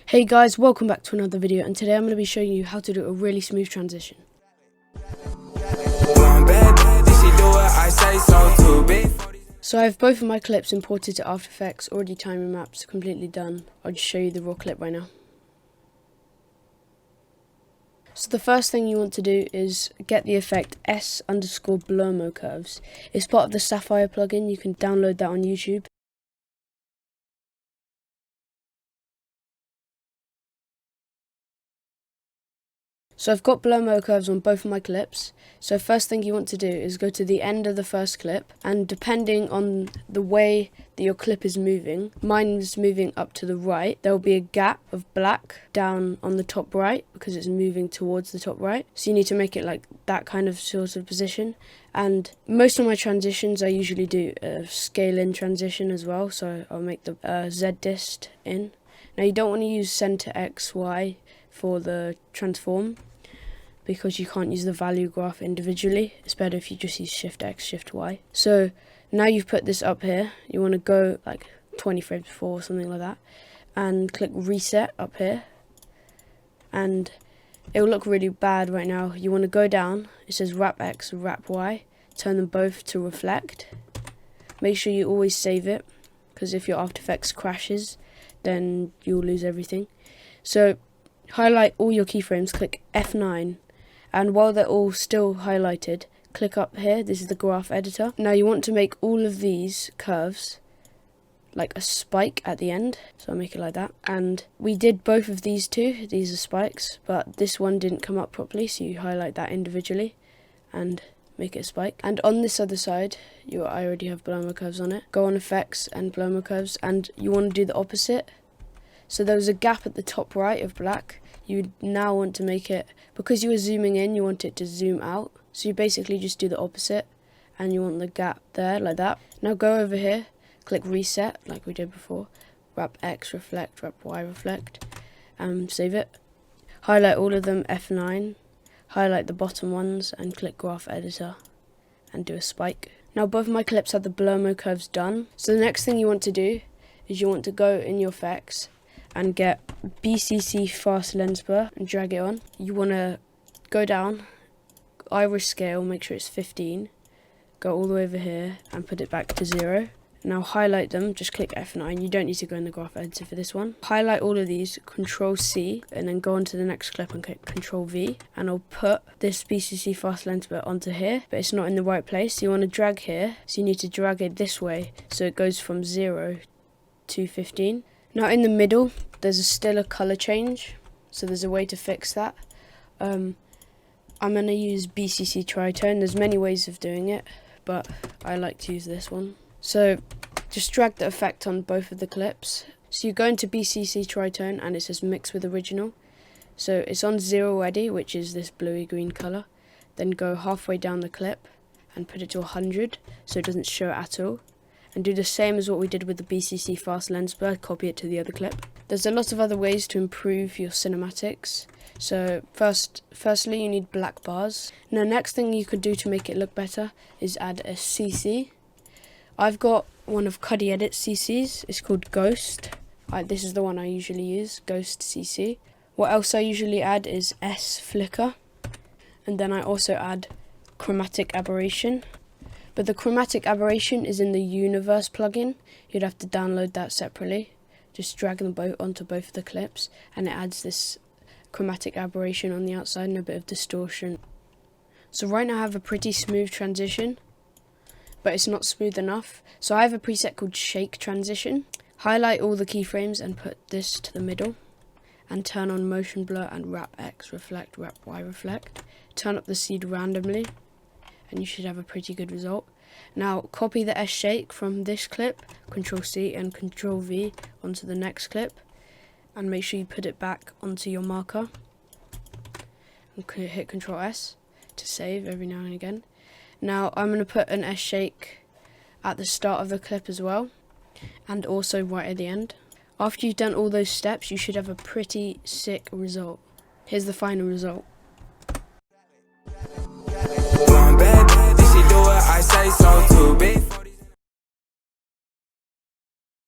Hey guys, welcome back to another video, and today I'm going to be showing you how to do a really smooth transition. So I have both of my clips imported to After Effects, already timing maps, completely done. I'll just show you the raw clip right now. So the first thing you want to do is get the effect S_Blurmo curves. It's part of the Sapphire plugin. You can download that on YouTube. So I've got Blurmo curves on both of my clips. So first thing you want to do is go to the end of the first clip, and depending on the way that your clip is moving, mine is moving up to the right, there will be a gap of black down on the top right because it's moving towards the top right. So you need to make it like that kind of sort of position. And most of my transitions I usually do a scale in transition as well, so I'll make the Z dist in. Now you don't want to use center XY for the transform, because you can't use the value graph individually. It's better if you just use Shift X, Shift Y. So now you've put this up here, you want to go like 20 frames before or something like that, and click reset up here, and it will look really bad right now. You want to go down, it says wrap X, wrap Y, turn them both to reflect. Make sure you always save it, because if your After Effects crashes, then you'll lose everything. So highlight all your keyframes, click F9, and while they're all still highlighted, click up here. This is the graph editor. Now you want to make all of these curves like a spike at the end, so I'll make it like that. And we did both of these two, these are spikes, but this one didn't come up properly, so you highlight that individually and make it a spike. And on this other side, I already have Blurmo curves on it. Go on Effects and Blurmo curves, and you want to do the opposite. So there was a gap at the top right of black. You now want to make it, because you were zooming in, you want it to zoom out. So you basically just do the opposite, and you want the gap there, like that. Now go over here, click reset, like we did before. Wrap X, reflect, wrap Y, reflect, and save it. Highlight all of them, F9. Highlight the bottom ones, and click graph editor, and do a spike. Now both of my clips have the Blurmo curves done. So the next thing you want to do is you want to go in your effects and get BCC fast lens blur and drag it on. You want to go down, iris scale, make sure it's 15, go all the way over here and put it back to 0. Now highlight them, just click F9, you don't need to go in the graph editor for this one. Highlight all of these, Control C, and then go on to the next clip and click Control V, and I'll put this BCC fast lens blur onto here, but it's not in the right place, so you want to drag here, so you need to drag it this way, so it goes from 0 to 15. Now in the middle, there's still a color change, so there's a way to fix that. I'm going to use BCC tritone. There's many ways of doing it, but I like to use this one. So just drag the effect on both of the clips. So you go into BCC tritone and it says mix with original. So it's on 0 already, which is this bluey green color. Then go halfway down the clip and put it to 100 so it doesn't show at all. And do the same as what we did with the BCC fast lens blur, copy it to the other clip. There's a lot of other ways to improve your cinematics. So firstly you need black bars. Now next thing you could do to make it look better is add a CC. I've got one of Cuddy Edit's CCs, it's called Ghost. This is the one I usually use, Ghost CC. What else I usually add is S Flicker, and then I also add Chromatic Aberration. But the Chromatic Aberration is in the Universe plugin. You'd have to download that separately. Just drag them both onto both of the clips, and it adds this Chromatic Aberration on the outside and a bit of distortion. So right now I have a pretty smooth transition, but it's not smooth enough. So I have a preset called Shake Transition. Highlight all the keyframes and put this to the middle, and turn on Motion Blur and wrap X, reflect, wrap Y, reflect. Turn up the seed randomly, and you should have a pretty good result. Now copy the S shake from this clip, Control C and Control V onto the next clip, and make sure you put it back onto your marker, and hit Control S to save every now and again. Now I'm going to put an S shake at the start of the clip as well, and also right at the end. After you've done all those steps, you should have a pretty sick result. Here's the final result. I say so too big.